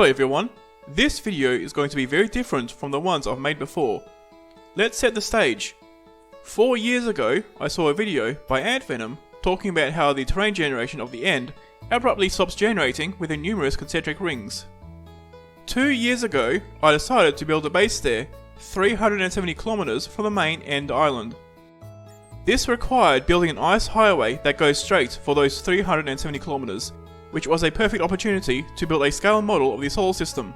Hello everyone, this video is going to be very different from the ones I've made before. Let's set the stage. 4 years ago, I saw a video by Antvenom talking about how the terrain generation of the End abruptly stops generating within numerous concentric rings. 2 years ago, I decided to build a base there, 370 kilometers from the main End Island. This required building an ice highway that goes straight for those 370 kilometers, which was a perfect opportunity to build a scale model of the solar system,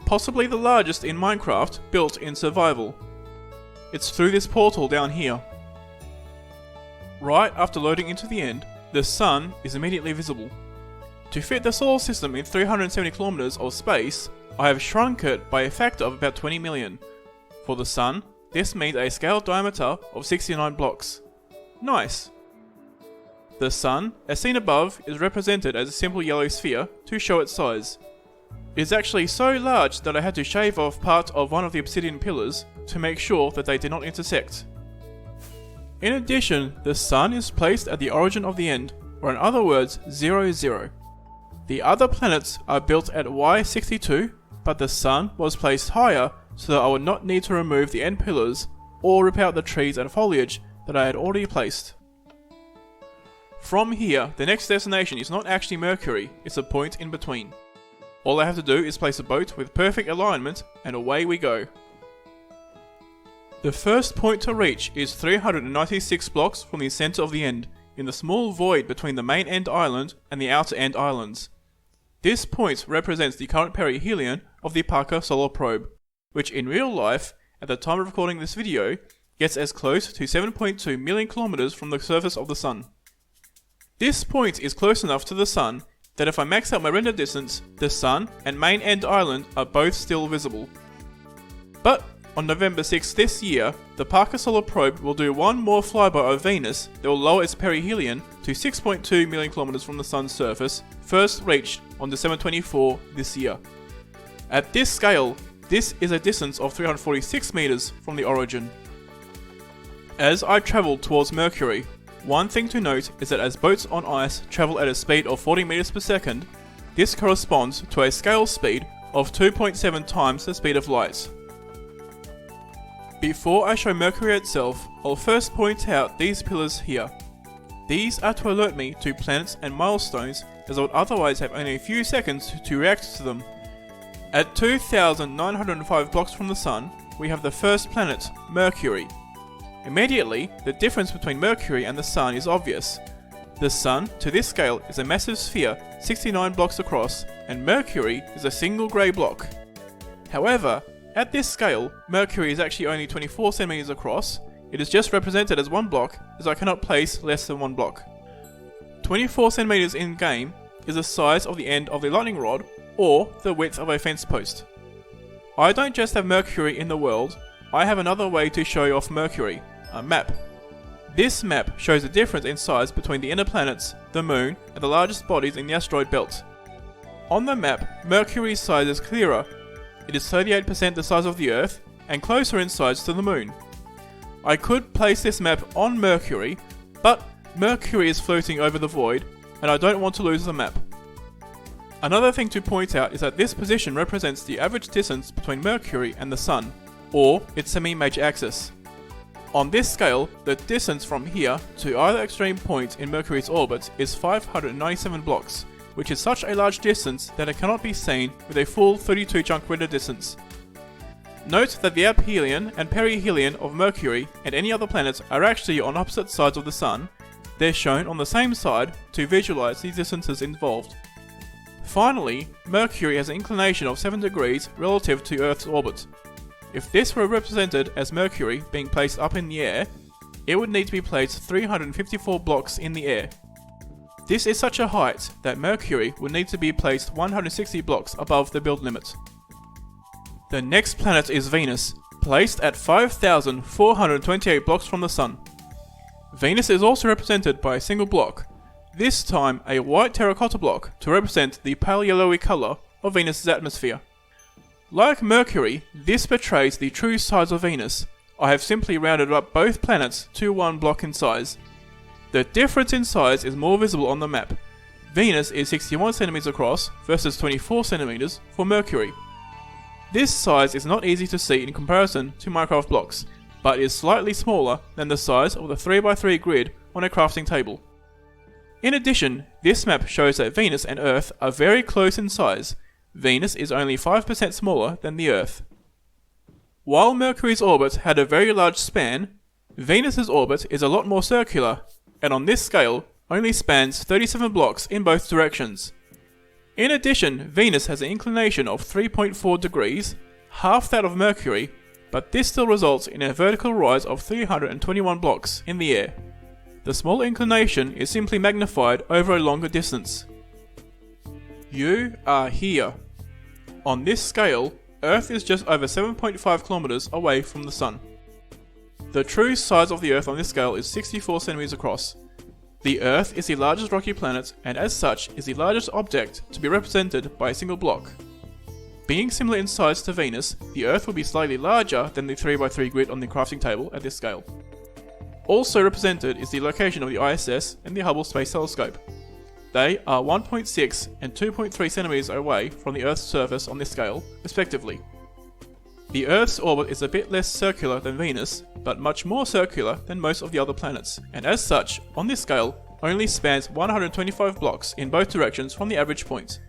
possibly the largest in Minecraft built in survival. It's through this portal down here. Right after loading into the End, the Sun is immediately visible. To fit the solar system in 370 kilometers of space, I have shrunk it by a factor of about 20 million. For the Sun, this means a scale diameter of 69 blocks. Nice! The Sun, as seen above, is represented as a simple yellow sphere to show its size. It is actually so large that I had to shave off part of one of the obsidian pillars to make sure that they did not intersect. In addition, the Sun is placed at the origin of the End, or in other words, 0, 0. The other planets are built at Y62, but the Sun was placed higher so that I would not need to remove the end pillars or rip out the trees and foliage that I had already placed. From here, the next destination is not actually Mercury, it's a point in between. All I have to do is place a boat with perfect alignment and away we go. The first point to reach is 396 blocks from the center of the End, in the small void between the main End Island and the outer End Islands. This point represents the current perihelion of the Parker Solar Probe, which in real life, at the time of recording this video, gets as close to 7.2 million kilometers from the surface of the Sun. This point is close enough to the Sun that if I max out my render distance, the Sun and main End Island are both still visible. But on November 6 this year, the Parker Solar Probe will do one more flyby of Venus that will lower its perihelion to 6.2 million kilometers from the Sun's surface, first reached on December 24 this year. At this scale, this is a distance of 346 meters from the origin. As I travel towards Mercury, one thing to note is that as boats on ice travel at a speed of 40 meters per second, this corresponds to a scale speed of 2.7 times the speed of light. Before I show Mercury itself, I'll first point out these pillars here. These are to alert me to planets and milestones, as I would otherwise have only a few seconds to react to them. At 2,905 blocks from the Sun, we have the first planet, Mercury. Immediately, the difference between Mercury and the Sun is obvious. The Sun, to this scale, is a massive sphere 69 blocks across, and Mercury is a single grey block. However, at this scale, Mercury is actually only 24 centimeters across. It is just represented as one block, as I cannot place less than one block. 24 centimeters in game is the size of the end of the lightning rod, or the width of a fence post. I don't just have Mercury in the world, I have another way to show you off Mercury, a map. This map shows the difference in size between the inner planets, the Moon, and the largest bodies in the asteroid belt. On the map, Mercury's size is clearer. It is 38% the size of the Earth, and closer in size to the Moon. I could place this map on Mercury, but Mercury is floating over the void, and I don't want to lose the map. Another thing to point out is that this position represents the average distance between Mercury and the Sun, or its semi-major axis. On this scale, the distance from here to either extreme point in Mercury's orbit is 597 blocks, which is such a large distance that it cannot be seen with a full 32 chunk render distance. Note that the aphelion and perihelion of Mercury and any other planets are actually on opposite sides of the Sun. They're shown on the same side to visualize the distances involved. Finally, Mercury has an inclination of 7 degrees relative to Earth's orbit. If this were represented as Mercury being placed up in the air, it would need to be placed 354 blocks in the air. This is such a height that Mercury would need to be placed 160 blocks above the build limit. The next planet is Venus, placed at 5,428 blocks from the Sun. Venus is also represented by a single block, this time a white terracotta block to represent the pale yellowy colour of Venus's atmosphere. Like Mercury, this betrays the true size of Venus. I have simply rounded up both planets to one block in size. The difference in size is more visible on the map. Venus is 61 centimeters across versus 24 centimeters for Mercury. This size is not easy to see in comparison to Minecraft blocks, but is slightly smaller than the size of the 3x3 grid on a crafting table. In addition, this map shows that Venus and Earth are very close in size. Venus is only 5% smaller than the Earth. While Mercury's orbit had a very large span, Venus's orbit is a lot more circular, and on this scale only spans 37 blocks in both directions. In addition, Venus has an inclination of 3.4 degrees, half that of Mercury, but this still results in a vertical rise of 321 blocks in the air. The small inclination is simply magnified over a longer distance. You are here. On this scale, Earth is just over 7.5 kilometers away from the Sun. The true size of the Earth on this scale is 64 centimeters across. The Earth is the largest rocky planet, and as such is the largest object to be represented by a single block. Being similar in size to Venus, the Earth will be slightly larger than the 3x3 grid on the crafting table at this scale. Also represented is the location of the ISS and the Hubble Space Telescope. They are 1.6 and 2.3 centimeters away from the Earth's surface on this scale, respectively. The Earth's orbit is a bit less circular than Venus, but much more circular than most of the other planets, and as such, on this scale, only spans 125 blocks in both directions from the average point.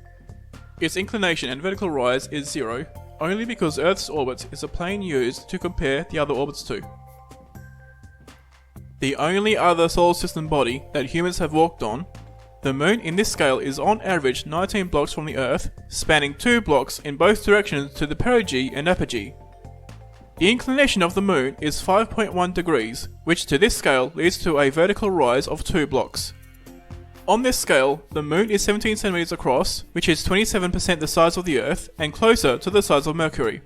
Its inclination and vertical rise is 0, only because Earth's orbit is a plane used to compare the other orbits to. The only other solar system body that humans have walked on, the Moon in this scale is on average 19 blocks from the Earth, spanning 2 blocks in both directions to the perigee and apogee. The inclination of the Moon is 5.1 degrees, which to this scale leads to a vertical rise of 2 blocks. On this scale, the Moon is 17 centimeters across, which is 27% the size of the Earth and closer to the size of Mercury.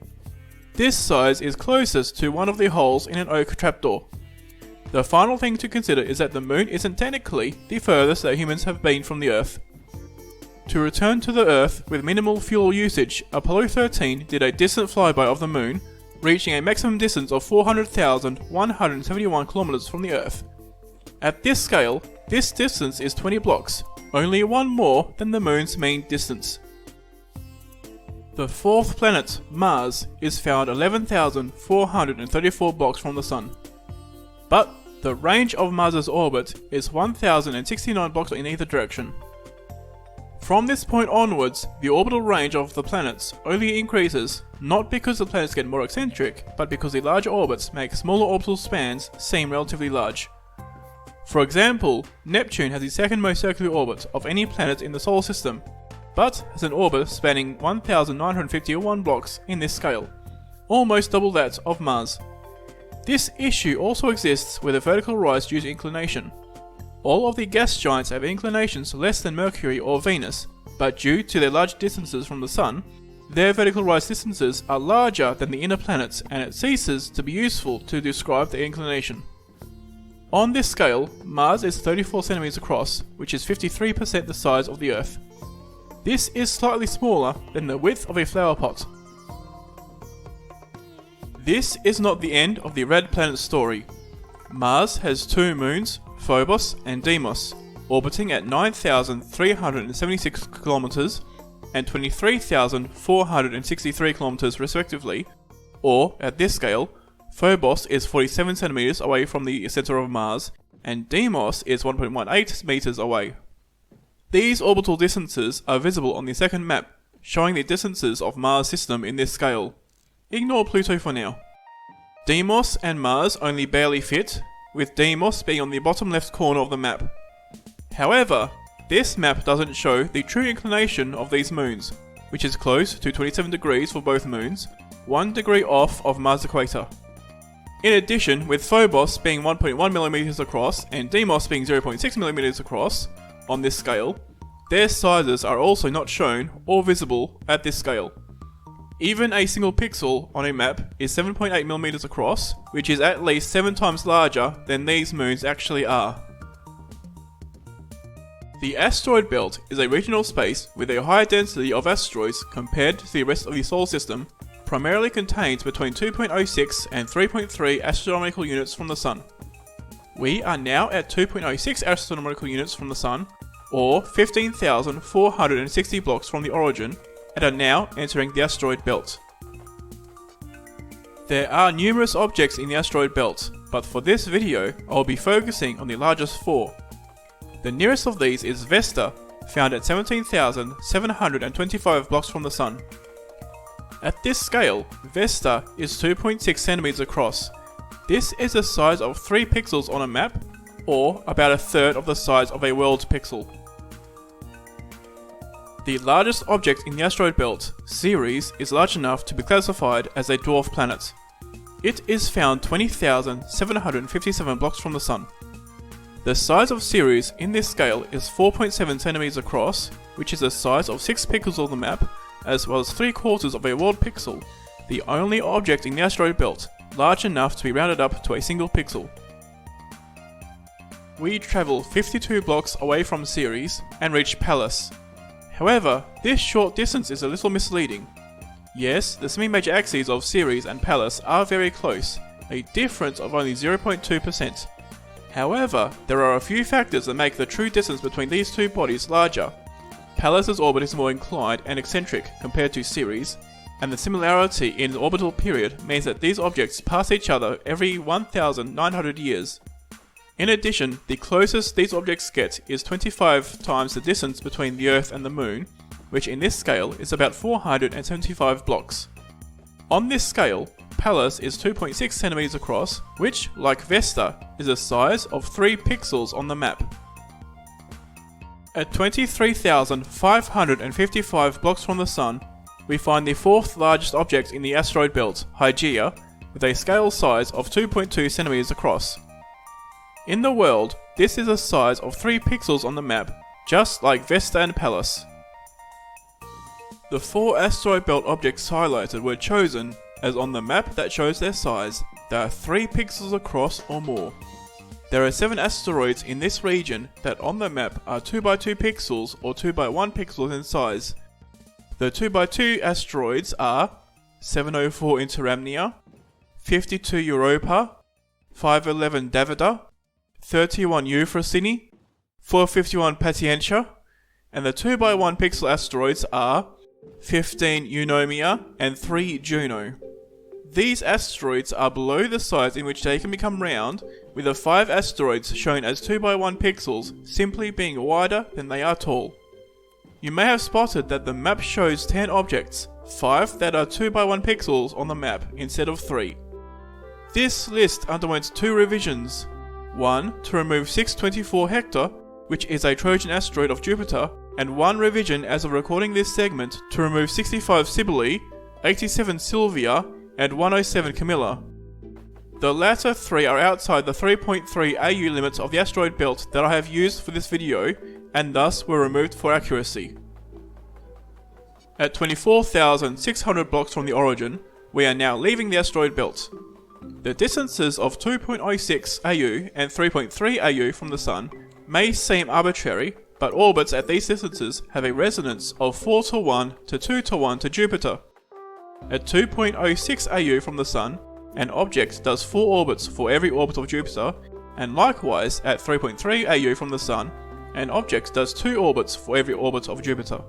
This size is closest to one of the holes in an oak trapdoor. The final thing to consider is that the Moon isn't technically the furthest that humans have been from the Earth. To return to the Earth with minimal fuel usage, Apollo 13 did a distant flyby of the Moon, reaching a maximum distance of 400,171 kilometers from the Earth. At this scale, this distance is 20 blocks, only one more than the Moon's mean distance. The fourth planet, Mars, is found 11,434 blocks from the Sun. But the range of Mars's orbit is 1,069 blocks in either direction. From this point onwards, the orbital range of the planets only increases, not because the planets get more eccentric, but because the larger orbits make smaller orbital spans seem relatively large. For example, Neptune has the second most circular orbit of any planet in the solar system, but has an orbit spanning 1,951 blocks in this scale, almost double that of Mars. This issue also exists with a vertical rise due to inclination. All of the gas giants have inclinations less than Mercury or Venus, but due to their large distances from the Sun, their vertical rise distances are larger than the inner planets, and it ceases to be useful to describe their inclination. On this scale, Mars is 34 centimeters across, which is 53% the size of the Earth. This is slightly smaller than the width of a flower pot. This is not the end of the red planet story. Mars has 2 moons, Phobos and Deimos, orbiting at 9,376 kilometers and 23,463 kilometers respectively, or at this scale, Phobos is 47 centimeters away from the center of Mars, and Deimos is 1.18 meters away. These orbital distances are visible on the second map, showing the distances of Mars' system in this scale. Ignore Pluto for now. Deimos and Mars only barely fit, with Deimos being on the bottom left corner of the map. However, this map doesn't show the true inclination of these moons, which is close to 27 degrees for both moons, 1 degree off of Mars' equator. In addition, with Phobos being 1.1 mm across and Deimos being 0.6 mm across on this scale, their sizes are also not shown or visible at this scale. Even a single pixel on a map is 7.8 mm across, which is at least 7 times larger than these moons actually are. The asteroid belt is a regional space with a higher density of asteroids compared to the rest of the solar system, primarily contains between 2.06 and 3.3 astronomical units from the Sun. We are now at 2.06 astronomical units from the Sun, or 15,460 blocks from the origin, and are now entering the asteroid belt. There are numerous objects in the asteroid belt, but for this video, I will be focusing on the largest 4. The nearest of these is Vesta, found at 17,725 blocks from the Sun. At this scale, Vesta is 2.6 centimeters across. This is the size of 3 pixels on a map, or about a third of the size of a world pixel. The largest object in the asteroid belt, Ceres, is large enough to be classified as a dwarf planet. It is found 20,757 blocks from the Sun. The size of Ceres in this scale is 4.7 centimeters across, which is the size of 6 pixels on the map, as well as 3/4 of a world pixel, the only object in the asteroid belt large enough to be rounded up to a single pixel. We travel 52 blocks away from Ceres and reach Pallas. However, this short distance is a little misleading. Yes, the semi-major axes of Ceres and Pallas are very close, a difference of only 0.2%. However, there are a few factors that make the true distance between these two bodies larger. Pallas's orbit is more inclined and eccentric compared to Ceres, and the similarity in the orbital period means that these objects pass each other every 1,900 years. In addition, the closest these objects get is 25 times the distance between the Earth and the Moon, which in this scale is about 475 blocks. On this scale, Pallas is 2.6 centimeters across, which, like Vesta, is the size of 3 pixels on the map. At 23,555 blocks from the Sun, we find the 4th largest object in the asteroid belt, Hygeia, with a scale size of 2.2 centimeters across. In the world, this is the size of 3 pixels on the map, just like Vesta and Pallas. The 4 asteroid belt objects highlighted were chosen as on the map that shows their size, they are 3 pixels across or more. There are 7 asteroids in this region that on the map are 2x2 pixels or 2x1 pixels in size. The 2x2 asteroids are 704 Interamnia, 52 Europa, 511 Davida, 31 Euphrosyne, 451 Patientia, and the 2x1 pixel asteroids are 15 Eunomia and 3 Juno. These asteroids are below the size in which they can become round, with the 5 asteroids shown as 2x1 pixels simply being wider than they are tall. You may have spotted that the map shows 10 objects, 5 that are 2x1 pixels on the map instead of 3. This list underwent 2 revisions. One to remove 624 Hector, which is a Trojan asteroid of Jupiter, and 1 revision as of recording this segment to remove 65 Cybele, 87 Sylvia, and 107 Camilla. The latter 3 are outside the 3.3 AU limits of the asteroid belt that I have used for this video, and thus were removed for accuracy. At 24,600 blocks from the origin, we are now leaving the asteroid belt. The distances of 2.06 AU and 3.3 AU from the Sun may seem arbitrary, but orbits at these distances have a resonance of 4:1 to 2:1 to Jupiter. At 2.06 AU from the Sun, an object does 4 orbits for every orbit of Jupiter, and likewise at 3.3 AU from the Sun, an object does 2 orbits for every orbit of Jupiter.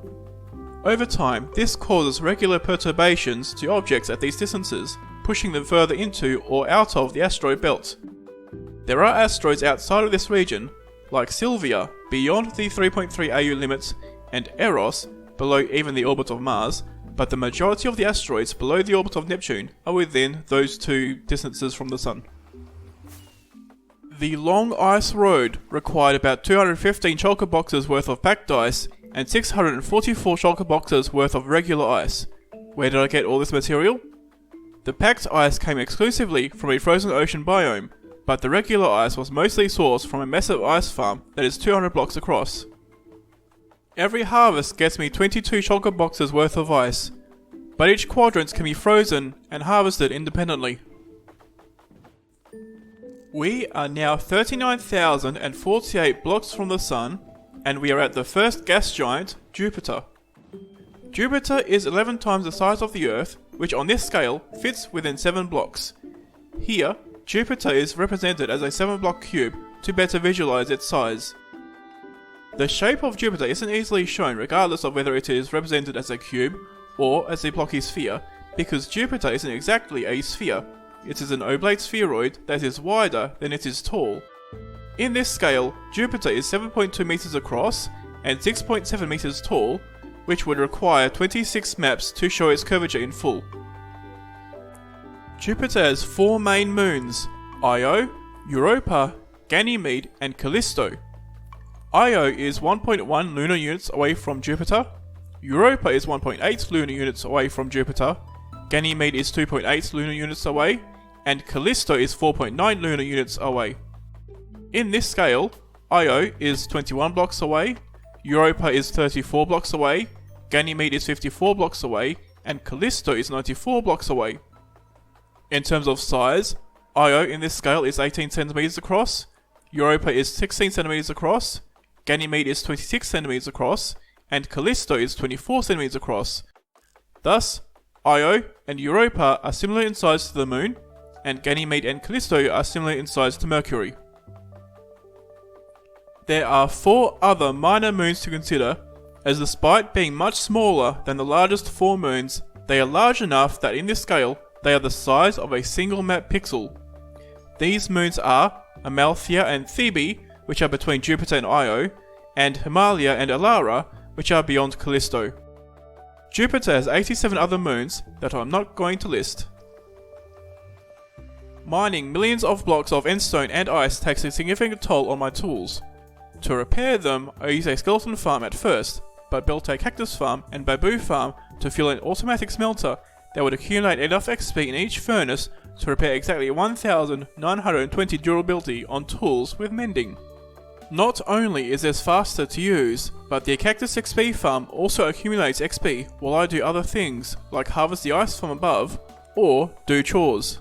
Over time, this causes regular perturbations to objects at these distances, pushing them further into or out of the asteroid belt. There are asteroids outside of this region, like Sylvia, beyond the 3.3 AU limits, and Eros, below even the orbit of Mars, but the majority of the asteroids below the orbit of Neptune are within those 2 distances from the Sun. The long ice road required about 215 shulker boxes worth of packed ice and 644 shulker boxes worth of regular ice. Where did I get all this material? The packed ice came exclusively from a frozen ocean biome, but the regular ice was mostly sourced from a massive ice farm that is 200 blocks across. Every harvest gets me 22 shulker boxes worth of ice, but each quadrant can be frozen and harvested independently. We are now 39,048 blocks from the Sun, and we are at the first gas giant, Jupiter. Jupiter is 11 times the size of the Earth, which on this scale fits within 7 blocks. Here, Jupiter is represented as a 7-block cube to better visualize its size. The shape of Jupiter isn't easily shown regardless of whether it is represented as a cube or as a blocky sphere, because Jupiter isn't exactly a sphere. It is an oblate spheroid that is wider than it is tall. In this scale, Jupiter is 7.2 meters across and 6.7 meters tall, which would require 26 maps to show its curvature in full. Jupiter has 4 main moons: Io, Europa, Ganymede, and Callisto. Io is 1.1 lunar units away from Jupiter, Europa is 1.8 lunar units away from Jupiter, Ganymede is 2.8 lunar units away, and Callisto is 4.9 lunar units away. In this scale, Io is 21 blocks away, Europa is 34 blocks away, Ganymede is 54 blocks away, and Callisto is 94 blocks away. In terms of size, Io in this scale is 18 centimeters across, Europa is 16 centimeters across, Ganymede is 26 centimeters across, and Callisto is 24 centimeters across. Thus, Io and Europa are similar in size to the Moon, and Ganymede and Callisto are similar in size to Mercury. There are 4 other minor moons to consider, as despite being much smaller than the largest 4 moons, they are large enough that in this scale, they are the size of a single map pixel. These moons are Amalthea and Thebe, which are between Jupiter and Io, and Himalaya and Alara, which are beyond Callisto. Jupiter has 87 other moons that I'm not going to list. Mining millions of blocks of endstone and ice takes a significant toll on my tools. To repair them, I used a skeleton farm at first, but built a cactus farm and bamboo farm to fuel an automatic smelter that would accumulate enough XP in each furnace to repair exactly 1,920 durability on tools with mending. Not only is this faster to use, but the Cactus XP farm also accumulates XP while I do other things, like harvest the ice from above, or do chores.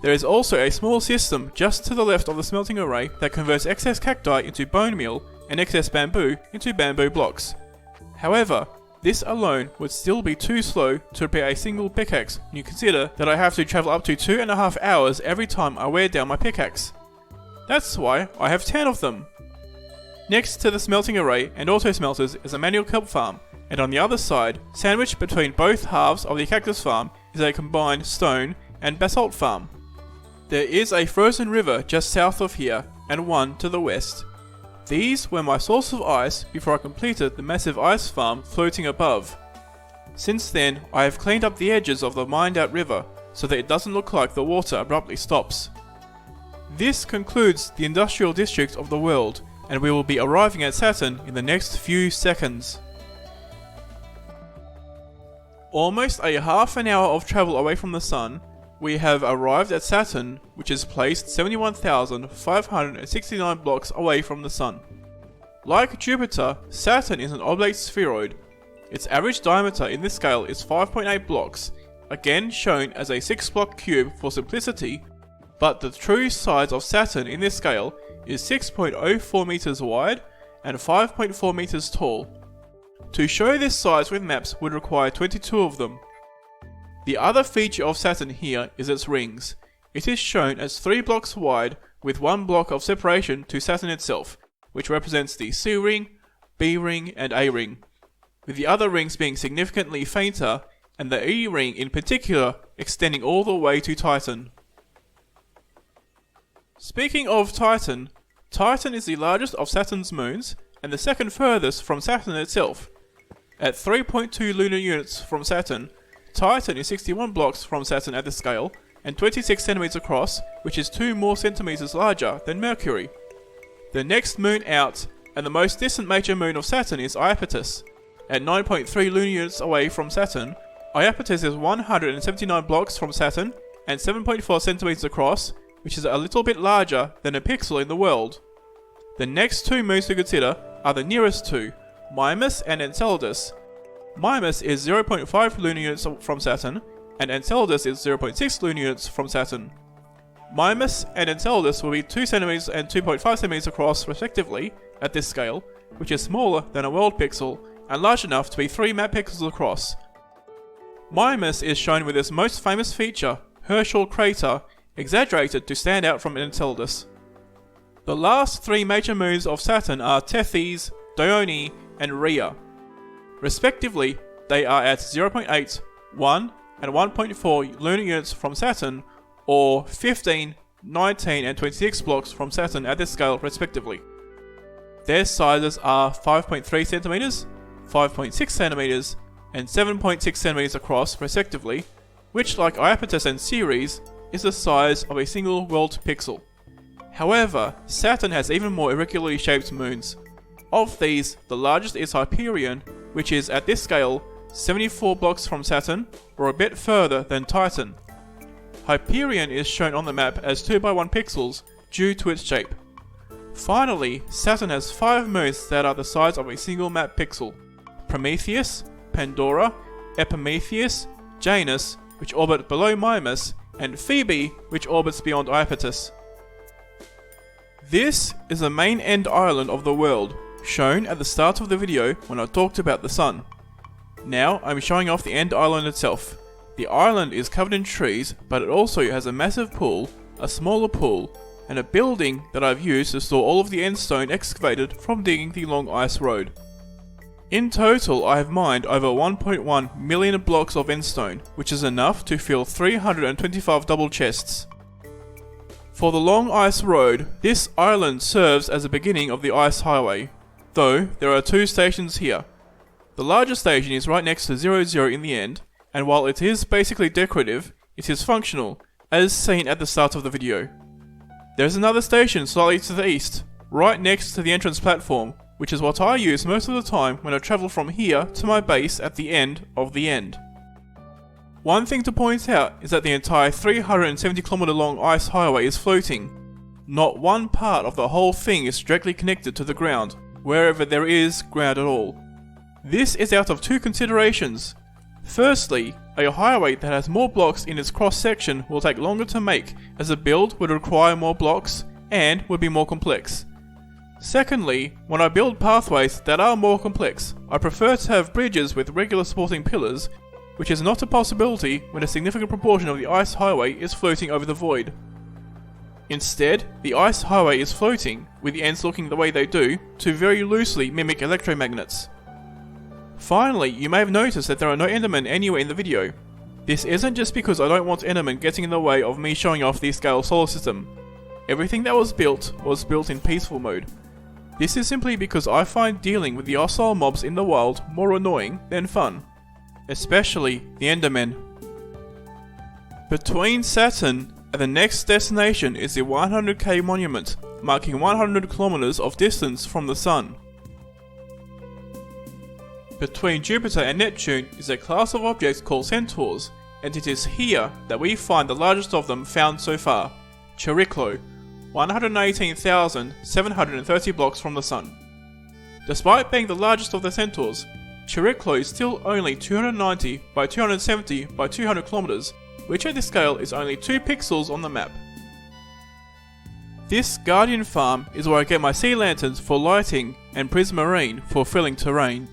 There is also a small system just to the left of the smelting array that converts excess cacti into bone meal and excess bamboo into bamboo blocks. However, this alone would still be too slow to repair a single pickaxe when you consider that I have to travel up to 2.5 hours every time I wear down my pickaxe. That's why I have 10 of them. Next to the smelting array and auto smelters is a manual kelp farm, and on the other side, sandwiched between both halves of the cactus farm, is a combined stone and basalt farm. There is a frozen river just south of here, and one to the west. These were my source of ice before I completed the massive ice farm floating above. Since then, I have cleaned up the edges of the mined out river, so that it doesn't look like the water abruptly stops. This concludes the industrial district of the world, and we will be arriving at Saturn in the next few seconds. Almost a half an hour of travel away from the Sun, we have arrived at Saturn, which is placed 71,569 blocks away from the Sun. Like Jupiter, Saturn is an oblate spheroid. Its average diameter in this scale is 5.8 blocks, again shown as a 6-block cube for simplicity, but the true size of Saturn in this scale is 6.04 meters wide and 5.4 meters tall. To show this size with maps would require 22 of them. The other feature of Saturn here is its rings. It is shown as 3 blocks wide with 1 block of separation to Saturn itself, which represents the C ring, B ring, and A ring, with the other rings being significantly fainter, and the E ring in particular extending all the way to Titan. Speaking of Titan, Titan is the largest of Saturn's moons, and the second furthest from Saturn itself. At 3.2 lunar units from Saturn, Titan is 61 blocks from Saturn at the scale, and 26 centimeters across, which is 2 more centimeters larger than Mercury. The next moon out, and the most distant major moon of Saturn, is Iapetus. At 9.3 lunar units away from Saturn, Iapetus is 179 blocks from Saturn, and 7.4 centimeters across, which is a little bit larger than a pixel in the world. The next 2 moons to consider are the nearest 2, Mimas and Enceladus. Mimas is 0.5 lunar units from Saturn, and Enceladus is 0.6 lunar units from Saturn. Mimas and Enceladus will be 2 cm and 2.5 cm across respectively at this scale, which is smaller than a world pixel and large enough to be 3 map pixels across. Mimas is shown with its most famous feature, Herschel crater, exaggerated to stand out from Enceladus. The last 3 major moons of Saturn are Tethys, Dione, and Rhea. Respectively, they are at 0.8, 1, and 1.4 lunar units from Saturn, or 15, 19, and 26 blocks from Saturn at this scale respectively. Their sizes are 5.3 cm, 5.6 cm, and 7.6 cm across respectively, which, like Iapetus and Ceres, is the size of a single world pixel. However, Saturn has even more irregularly shaped moons. Of these, the largest is Hyperion, which is at this scale 74 blocks from Saturn, or a bit further than Titan. Hyperion is shown on the map as 2x1 pixels due to its shape. Finally, Saturn has 5 moons that are the size of a single map pixel: Prometheus, Pandora, Epimetheus, Janus, which orbit below Mimas, and Phoebe, which orbits beyond Iapetus. This is the main end island of the world, shown at the start of the video when I talked about the Sun. Now I'm showing off the end island itself. The island is covered in trees, but it also has a massive pool, a smaller pool, and a building that I've used to store all of the end stone excavated from digging the long ice road. In total, I have mined over 1.1 million blocks of end stone, which is enough to fill 325 double chests. For the long ice road, this island serves as the beginning of the ice highway, though there are 2 stations here. The larger station is right next to 00 in the end, and while it is basically decorative, it is functional, as seen at the start of the video. There's another station slightly to the east, right next to the entrance platform, which is what I use most of the time when I travel from here to my base at the end of the end. One thing to point out is that the entire 370km long ice highway is floating. Not one part of the whole thing is directly connected to the ground, wherever there is ground at all. This is out of 2 considerations. Firstly, a highway that has more blocks in its cross section will take longer to make, as the build would require more blocks and would be more complex. Secondly, when I build pathways that are more complex, I prefer to have bridges with regular supporting pillars, which is not a possibility when a significant proportion of the ice highway is floating over the void. Instead, the ice highway is floating, with the ends looking the way they do, to very loosely mimic electromagnets. Finally, you may have noticed that there are no Endermen anywhere in the video. This isn't just because I don't want Endermen getting in the way of me showing off the scale solar system. Everything that was built in peaceful mode. This is simply because I find dealing with the hostile mobs in the wild more annoying than fun. Especially the Endermen. Between Saturn and the next destination is the 100k monument, marking 100 kilometers of distance from the Sun. Between Jupiter and Neptune is a class of objects called centaurs, and it is here that we find the largest of them found so far, Chariklo, 118,730 blocks from the Sun. Despite being the largest of the centaurs, Chariklo is still only 290 by 270 by 200 kilometers, which at this scale is only 2 pixels on the map. This Guardian farm is where I get my sea lanterns for lighting and prismarine for filling terrain.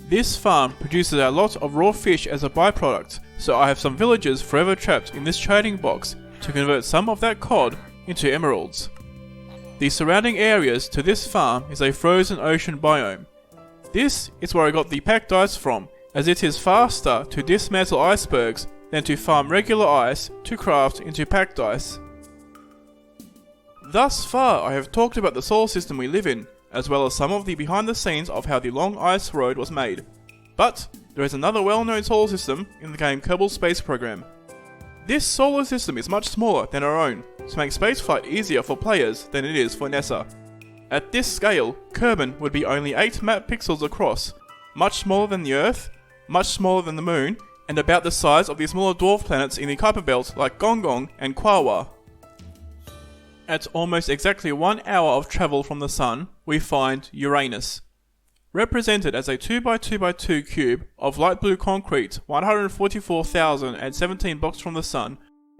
This farm produces a lot of raw fish as a byproduct, so I have some villagers forever trapped in this trading box to convert some of that cod into emeralds. The surrounding areas to this farm is a frozen ocean biome. This is where I got the packed ice from, as it is faster to dismantle icebergs than to farm regular ice to craft into packed ice. Thus far I have talked about the solar system we live in, as well as some of the behind the scenes of how the long ice road was made. But there is another well-known solar system in the game Kerbal Space Program. This solar system is much smaller than our own, to make spaceflight easier for players than it is for NASA. At this scale, Kerbin would be only 8 map pixels across, much smaller than the Earth, much smaller than the Moon, and about the size of the smaller dwarf planets in the Kuiper Belt like Gongong and Quawa. At almost exactly 1 hour of travel from the Sun, we find Uranus. Represented as a 2x2x2 cube of light blue concrete 144,017 blocks from the Sun,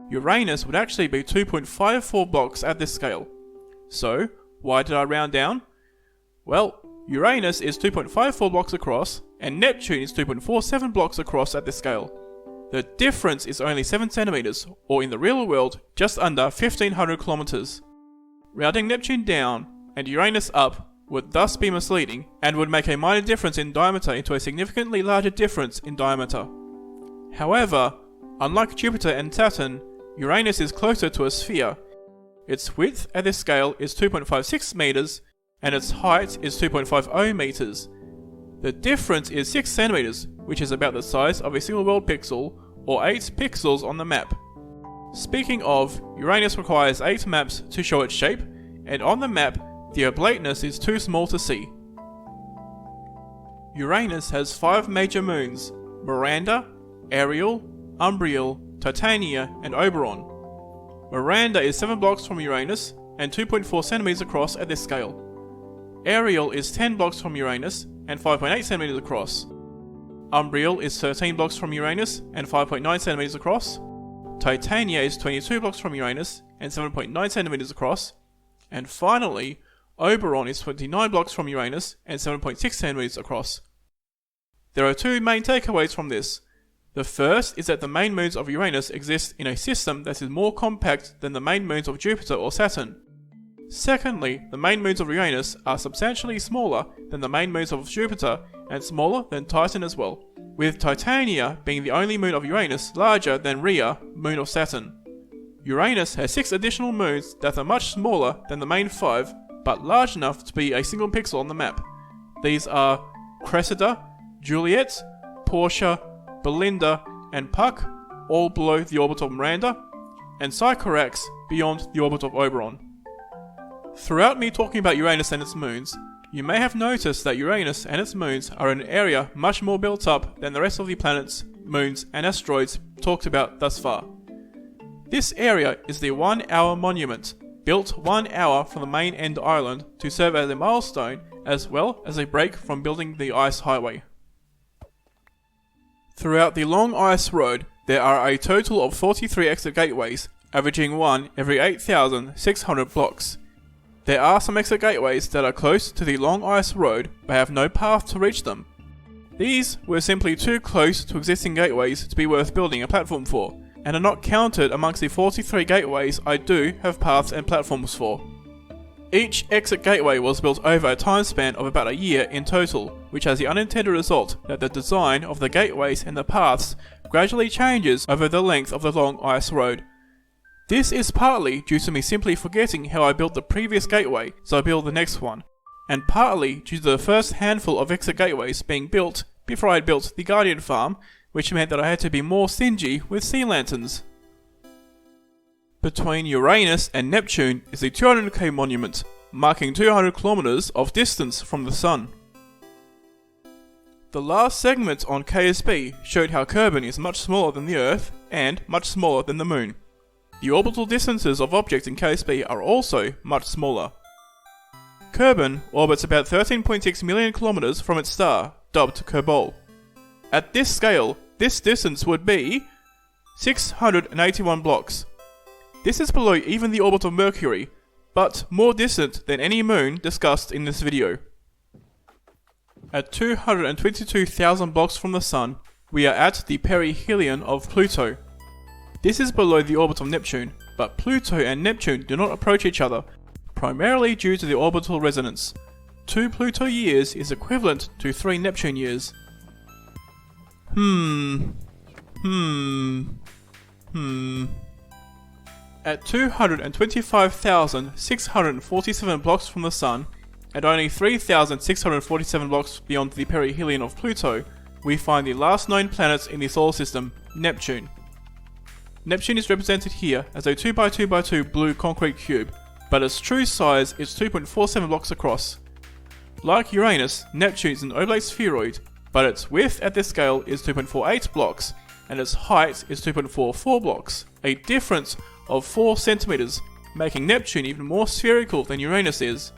Uranus would actually be 2.54 blocks at this scale. So, why did I round down? Well, Uranus is 2.54 blocks across, and Neptune is 2.47 blocks across at this scale. The difference is only 7 centimeters, or in the real world, just under 1500 kilometers. Rounding Neptune down and Uranus up would thus be misleading and would make a minor difference in diameter into a significantly larger difference in diameter. However, unlike Jupiter and Saturn, Uranus is closer to a sphere. Its width at this scale is 2.56 meters and its height is 2.50 meters. The difference is 6 centimeters, which is about the size of a single world pixel, or 8 pixels on the map. Speaking of, Uranus requires 8 maps to show its shape, and on the map, the oblateness is too small to see. Uranus has 5 major moons: Miranda, Ariel, Umbriel, Titania, and Oberon. Miranda is 7 blocks from Uranus and 2.4 centimeters across at this scale. Ariel is 10 blocks from Uranus and 5.8 centimeters across. Umbriel is 13 blocks from Uranus and 5.9 centimeters across. Titania is 22 blocks from Uranus and 7.9 centimeters across. And finally, Oberon is 29 blocks from Uranus and 7.6 centimeters across. There are 2 main takeaways from this. The first is that the main moons of Uranus exist in a system that is more compact than the main moons of Jupiter or Saturn. Secondly, the main moons of Uranus are substantially smaller than the main moons of Jupiter and smaller than Titan as well, with Titania being the only moon of Uranus larger than Rhea, moon of Saturn. Uranus has 6 additional moons that are much smaller than the main 5, but large enough to be a single pixel on the map. These are Cressida, Juliet, Portia, Belinda, and Puck, all below the orbit of Miranda, and Sycorax beyond the orbit of Oberon. Throughout me talking about Uranus and its moons, you may have noticed that Uranus and its moons are in an area much more built up than the rest of the planets, moons, and asteroids talked about thus far. This area is the 1 hour monument, built 1 hour from the main end island to serve as a milestone as well as a break from building the ice highway. Throughout the long ice road, there are a total of 43 exit gateways, averaging 1 every 8,600 blocks. There are some exit gateways that are close to the long ice road but have no path to reach them. These were simply too close to existing gateways to be worth building a platform for, and are not counted amongst the 43 gateways I do have paths and platforms for. Each exit gateway was built over a time span of about a year in total, which has the unintended result that the design of the gateways and the paths gradually changes over the length of the long ice road. This is partly due to me simply forgetting how I built the previous gateway, so I built the next one, and partly due to the first handful of exit gateways being built before I had built the Guardian Farm, which meant that I had to be more stingy with sea lanterns. Between Uranus and Neptune is the 200k monument, marking 200 kilometers of distance from the Sun. The last segment on KSB showed how Kerbin is much smaller than the Earth and much smaller than the Moon. The orbital distances of objects in KSB are also much smaller. Kerbin orbits about 13.6 million kilometers from its star, dubbed Kerbal. At this scale, this distance would be 681 blocks. This is below even the orbit of Mercury, but more distant than any moon discussed in this video. At 222,000 blocks from the Sun, we are at the perihelion of Pluto. This is below the orbit of Neptune, but Pluto and Neptune do not approach each other, primarily due to the orbital resonance. 2 Pluto years is equivalent to 3 Neptune years. At 225,647 blocks from the Sun, and only 3,647 blocks beyond the perihelion of Pluto, we find the last known planet in the solar system, Neptune. Neptune is represented here as a 2x2x2 blue concrete cube, but its true size is 2.47 blocks across. Like Uranus, Neptune is an oblate spheroid, but its width at this scale is 2.48 blocks, and its height is 2.44 blocks, a difference of 4 centimeters, making Neptune even more spherical than Uranus is.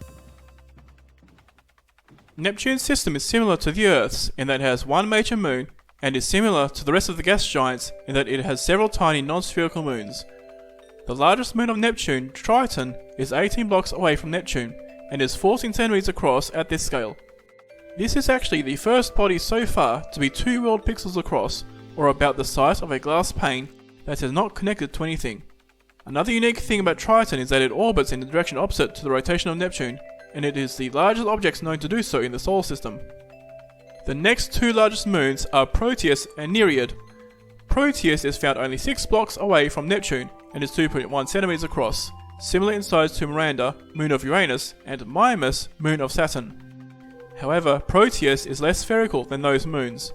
Neptune's system is similar to the Earth's in that it has one major moon, and is similar to the rest of the gas giants in that it has several tiny non-spherical moons. The largest moon of Neptune, Triton, is 18 blocks away from Neptune, and is 14 centimeters across at this scale. This is actually the first body so far to be 2 world pixels across, or about the size of a glass pane, that is not connected to anything. Another unique thing about Triton is that it orbits in the direction opposite to the rotation of Neptune, and it is the largest object known to do so in the solar system. The next two largest moons are Proteus and Nereid. Proteus is found only 6 blocks away from Neptune and is 2.1 centimeters across, similar in size to Miranda, moon of Uranus, and Mimas, moon of Saturn. However, Proteus is less spherical than those moons.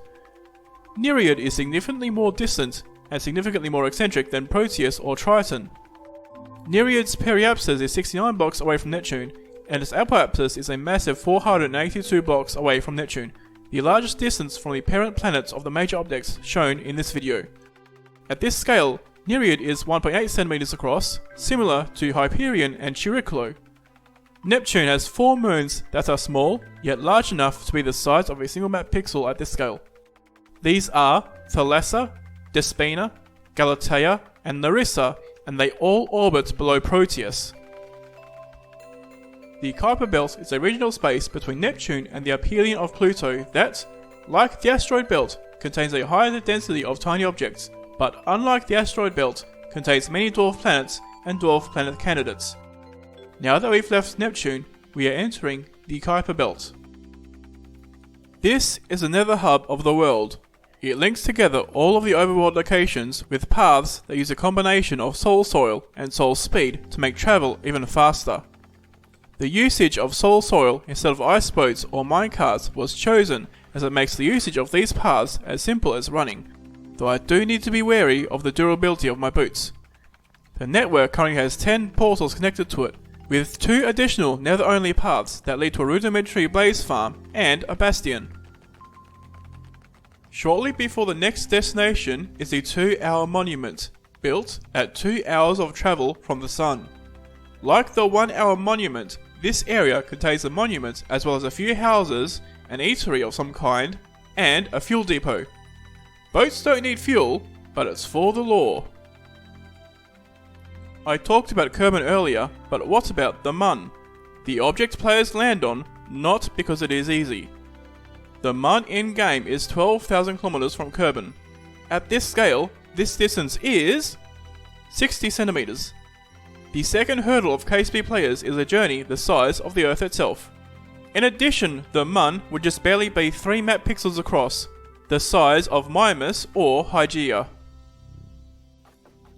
Nereid is significantly more distant and significantly more eccentric than Proteus or Triton. Nereid's periapsis is 69 blocks away from Neptune, and its apoapsis is a massive 482 blocks away from Neptune, the largest distance from the parent planets of the major objects shown in this video. At this scale, Nereid is 1.8 centimeters across, similar to Hyperion and Chiricolo. Neptune has 4 moons that are small, yet large enough to be the size of a single map pixel at this scale. These are Thalassa, Despina, Galatea, and Larissa, and they all orbit below Proteus. The Kuiper Belt is a regional space between Neptune and the aphelion of Pluto that, like the asteroid belt, contains a higher density of tiny objects, but unlike the asteroid belt, contains many dwarf planets and dwarf planet candidates. Now that we've left Neptune, we are entering the Kuiper Belt. This is the nether hub of the world. It links together all of the overworld locations with paths that use a combination of soul soil and soul speed to make travel even faster. The usage of soul soil instead of ice boats or minecarts was chosen as it makes the usage of these paths as simple as running, though I do need to be wary of the durability of my boots. The network currently has 10 portals connected to it, with 2 additional nether-only paths that lead to a rudimentary blaze farm and a bastion. Shortly before the next destination is the 2-hour monument, built at 2 hours of travel from the sun. Like the 1-hour monument, this area contains the monument as well as a few houses, an eatery of some kind, and a fuel depot. Boats don't need fuel, but it's for the lore. I talked about Kerbin earlier, but what about the Mun? The object players land on, not because it is easy. The Mun in-game is 12,000 kilometers from Kerbin. At this scale, this distance is 60 centimeters. The second hurdle of KSP players is a journey the size of the Earth itself. In addition, the Mun would just barely be 3 map pixels across, the size of Mimas or Hygeia.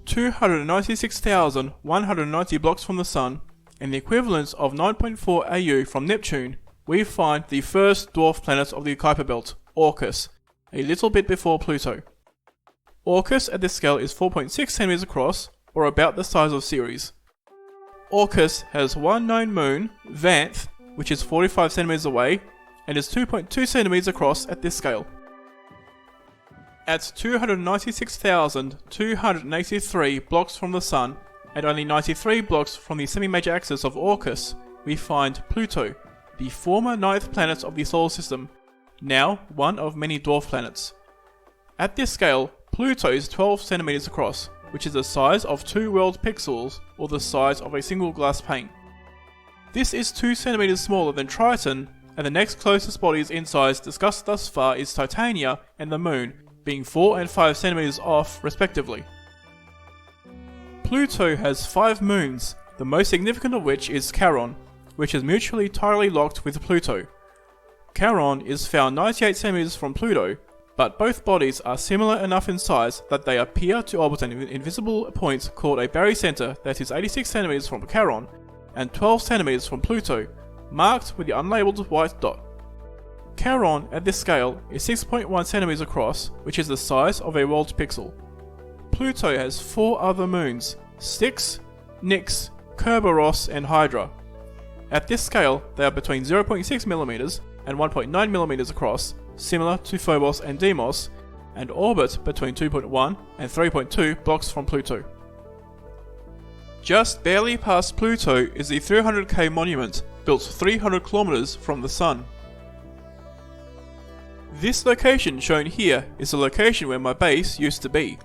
296,190 blocks from the Sun, and the equivalent of 9.4 AU from Neptune, we find the first dwarf planet of the Kuiper Belt, Orcus, a little bit before Pluto. Orcus at this scale is 4.6 centimeters across, or about the size of Ceres. Orcus has one known moon, Vanth, which is 45 centimeters away, and is 2.2 centimeters across at this scale. At 296,283 blocks from the Sun, and only 93 blocks from the semi-major axis of Orcus, we find Pluto, the former 9th planet of the solar system, now one of many dwarf planets. At this scale, Pluto is 12 centimeters across, which is the size of 2 world pixels, or the size of a single glass pane. This is 2 centimeters smaller than Triton, and the next closest bodies in size discussed thus far is Titania and the Moon, being 4 and 5 centimeters off respectively. Pluto has 5 moons, the most significant of which is Charon, which is mutually tidally locked with Pluto. Charon is found 98 centimeters from Pluto, but both bodies are similar enough in size that they appear to orbit an invisible point called a barycenter that is 86 centimeters from Charon and 12 centimeters from Pluto, marked with the unlabeled white dot. Charon at this scale is 6.1 centimeters across, which is the size of a world pixel. Pluto has 4 other moons, Styx, Nix, Kerberos, and Hydra. At this scale, they are between 0.6mm and 1.9mm across, similar to Phobos and Deimos, and orbit between 2.1 and 3.2 blocks from Pluto. Just barely past Pluto is the 300k monument, built 300 kilometers from the Sun. This location shown here is the location where my base used to be.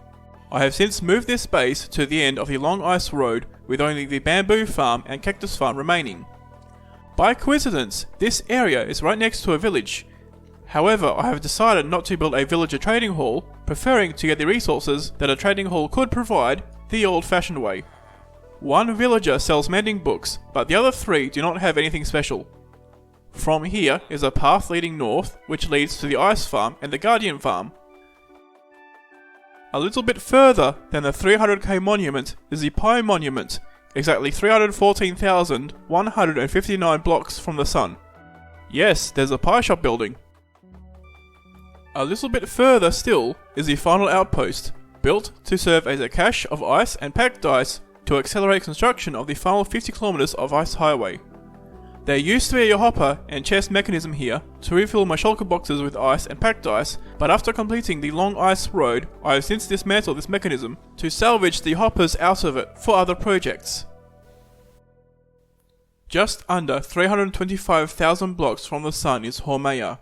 I have since moved this base to the end of the long ice road with only the bamboo farm and cactus farm remaining. By coincidence, this area is right next to a village. However, I have decided not to build a villager trading hall, preferring to get the resources that a trading hall could provide the old-fashioned way. One villager sells mending books, but the other 3 do not have anything special. From here is a path leading north, which leads to the Ice Farm and the Guardian Farm. A little bit further than the 300k monument is the Pi Monument, exactly 314,159 blocks from the sun. Yes, there's a pie shop building. A little bit further still is the final outpost, built to serve as a cache of ice and packed ice to accelerate construction of the final 50 kilometers of ice highway. There used to be a hopper and chest mechanism here to refill my shulker boxes with ice and packed ice, but after completing the long ice road, I have since dismantled this mechanism to salvage the hoppers out of it for other projects. Just under 325,000 blocks from the sun is Haumea.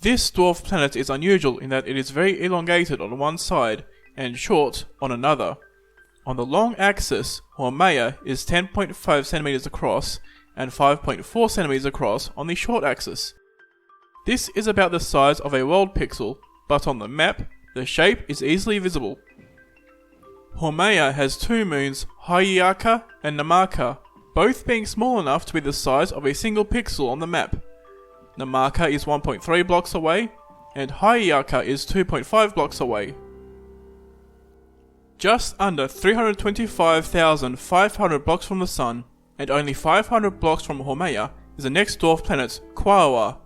This dwarf planet is unusual in that it is very elongated on one side and short on another. On the long axis, Haumea is 10.5 cm across and 5.4 cm across on the short axis. This is about the size of a world pixel, but on the map, the shape is easily visible. Haumea has 2 moons, Hi'iaka and Namaka, both being small enough to be the size of a single pixel on the map. Namaka is 1.3 blocks away, and Hi'iaka is 2.5 blocks away. Just under 325,500 blocks from the sun, and only 500 blocks from Haumea, is the next dwarf planet, Quaoar.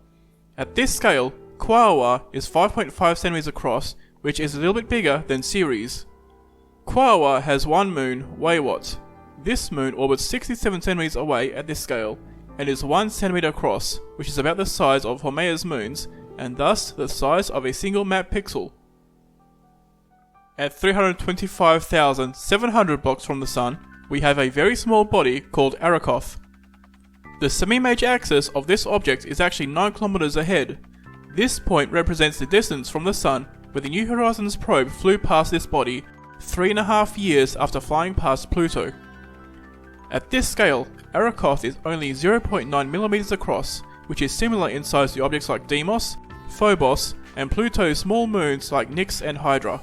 At this scale, Quaoar is 5.5 cm across, which is a little bit bigger than Ceres. Quaoar has 1 moon, Waywat. This moon orbits 67 cm away at this scale, and is 1 cm across, which is about the size of Haumea's moons, and thus the size of a single map pixel. At 325,700 blocks from the sun, we have a very small body called Arrokoth. The semi-major axis of this object is actually 9 kilometers ahead. This point represents the distance from the sun where the New Horizons probe flew past this body 3.5 years after flying past Pluto. At this scale, Arrokoth is only 0.9 millimeters across, which is similar in size to objects like Deimos, Phobos, and Pluto's small moons like Nix and Hydra.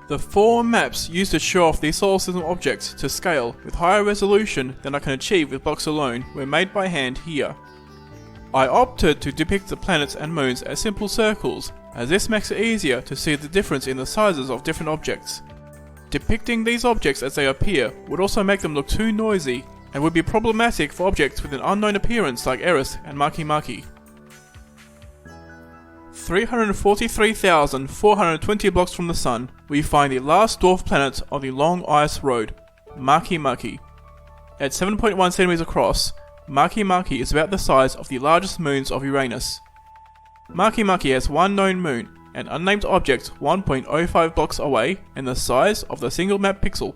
The 4 maps used to show off these solar system objects to scale with higher resolution than I can achieve with blocks alone were made by hand here. I opted to depict the planets and moons as simple circles, as this makes it easier to see the difference in the sizes of different objects. Depicting these objects as they appear would also make them look too noisy, and would be problematic for objects with an unknown appearance like Eris and Makemake. 343,420 blocks from the sun, we find the last dwarf planet on the long ice road, Makemake. At 7.1 cm across, Makemake is about the size of the largest moons of Uranus. Makemake has 1 known moon, an unnamed object 1.05 blocks away, and the size of the single map pixel.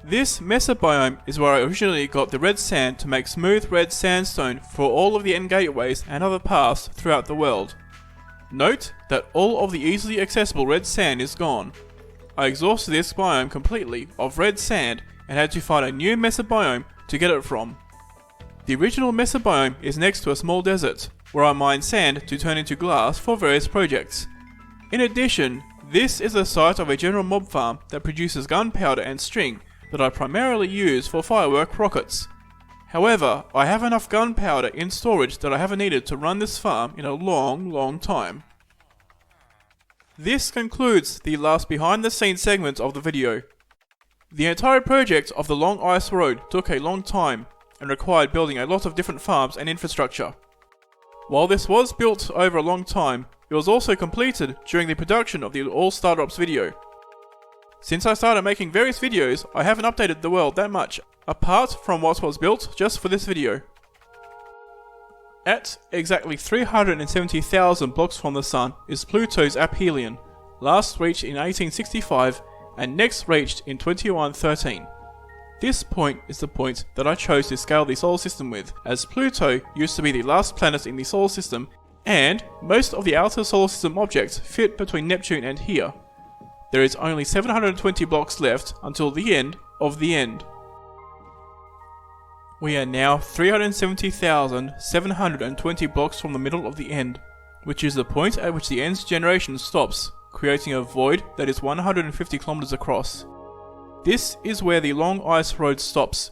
This mesobiome is where I originally got the red sand to make smooth red sandstone for all of the end gateways and other paths throughout the world. Note that all of the easily accessible red sand is gone. I exhausted this biome completely of red sand and had to find a new mesobiome to get it from. The original mesobiome is next to a small desert, where I mine sand to turn into glass for various projects. In addition, this is the site of a general mob farm that produces gunpowder and string that I primarily use for firework rockets. However, I have enough gunpowder in storage that I haven't needed to run this farm in a long time. This concludes the last behind the scenes segment of the video. The entire project of the Long Ice Road took a long time and required building a lot of different farms and infrastructure. While this was built over a long time, it was also completed during the production of the All Star Drops video. Since I started making various videos, I haven't updated the world that much, apart from what was built just for this video. At exactly 370,000 blocks from the sun is Pluto's aphelion, last reached in 1865 and next reached in 2113. This point is the point that I chose to scale the solar system with, as Pluto used to be the last planet in the solar system, and most of the outer solar system objects fit between Neptune and here. There is only 720 blocks left until the end of the end. We are now 370,720 blocks from the middle of the end, which is the point at which the end's generation stops, creating a void that is 150 kilometers across. This is where the long ice road stops,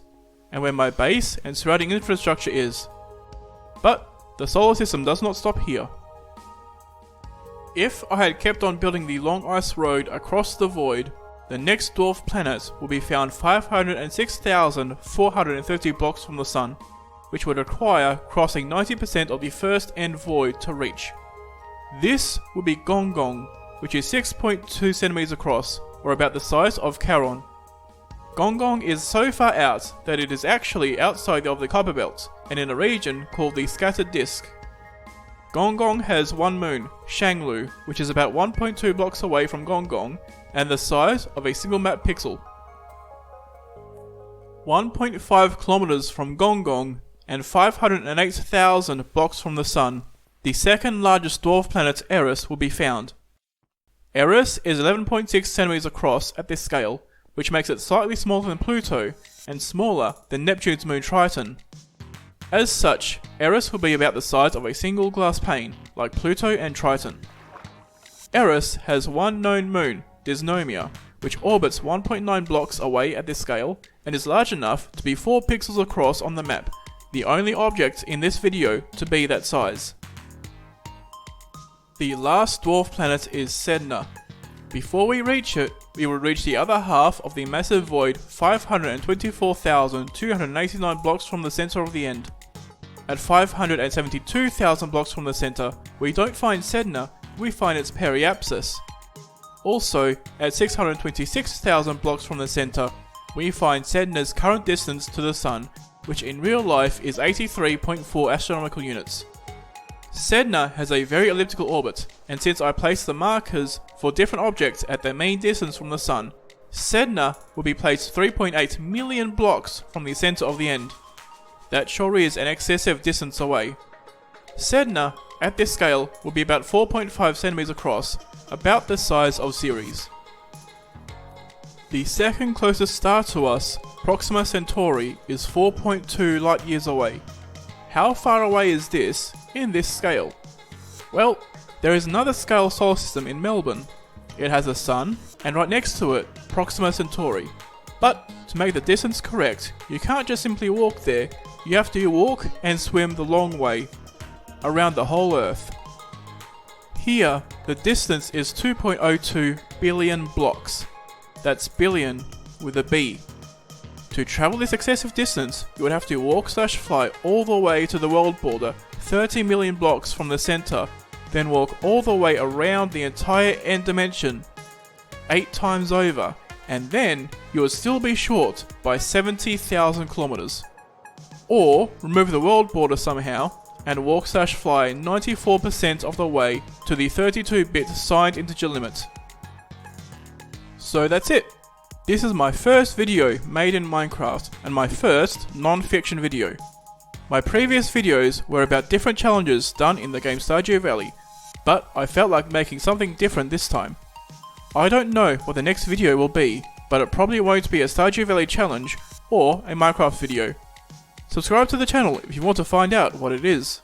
and where my base and surrounding infrastructure is. But the solar system does not stop here. If I had kept on building the long ice road across the void, the next dwarf planet will be found 506,430 blocks from the Sun, which would require crossing 90% of the first end void to reach. This would be Gong-Gong, which is 6.2 centimeters across, or about the size of Charon. Gong-Gong is so far out that it is actually outside of the Kuiper Belt, and in a region called the Scattered Disk. Gong-Gong has one moon, Shanglu, which is about 1.2 blocks away from Gong-Gong, and the size of a single map pixel. 1.5 kilometers from Gong-Gong, and 508,000 blocks from the Sun, the second largest dwarf planet Eris will be found. Eris is 11.6 centimeters across at this scale, which makes it slightly smaller than Pluto, and smaller than Neptune's moon Triton. As such, Eris will be about the size of a single glass pane, like Pluto and Triton. Eris has one known moon, Dysnomia, which orbits 1.9 blocks away at this scale, and is large enough to be 4 pixels across on the map, the only object in this video to be that size. The last dwarf planet is Sedna. Before we reach it, we will reach the other half of the massive void 524,289 blocks from the center of the end. At 572,000 blocks from the center, we don't find Sedna, we find its periapsis. Also, at 626,000 blocks from the center, we find Sedna's current distance to the Sun, which in real life is 83.4 astronomical units. Sedna has a very elliptical orbit, and since I placed the markers for different objects at their main distance from the Sun, Sedna will be placed 3.8 million blocks from the center of the end. That sure is an excessive distance away. Sedna, at this scale, will be about 4.5 centimeters across, about the size of Ceres. The second closest star to us, Proxima Centauri, is 4.2 light years away. How far away is this in this scale? Well, there is another scale solar system in Melbourne. It has a sun, and right next to it, Proxima Centauri. But to make the distance correct, you can't just simply walk there, you have to walk and swim the long way, around the whole Earth. Here, the distance is 2.02 billion blocks. That's billion with a B. To travel this excessive distance, you would have to walk/fly all the way to the world border, 30 million blocks from the center, then walk all the way around the entire end dimension, 8 times over, and then you would still be short by 70,000 kilometers. Or remove the world border somehow, and walk/fly 94% of the way to the 32-bit signed integer limit. So that's it. This is my first video made in Minecraft, and my first non-fiction video. My previous videos were about different challenges done in the game Stardew Valley, but I felt like making something different this time. I don't know what the next video will be, but it probably won't be a Stardew Valley challenge or a Minecraft video. Subscribe to the channel if you want to find out what it is.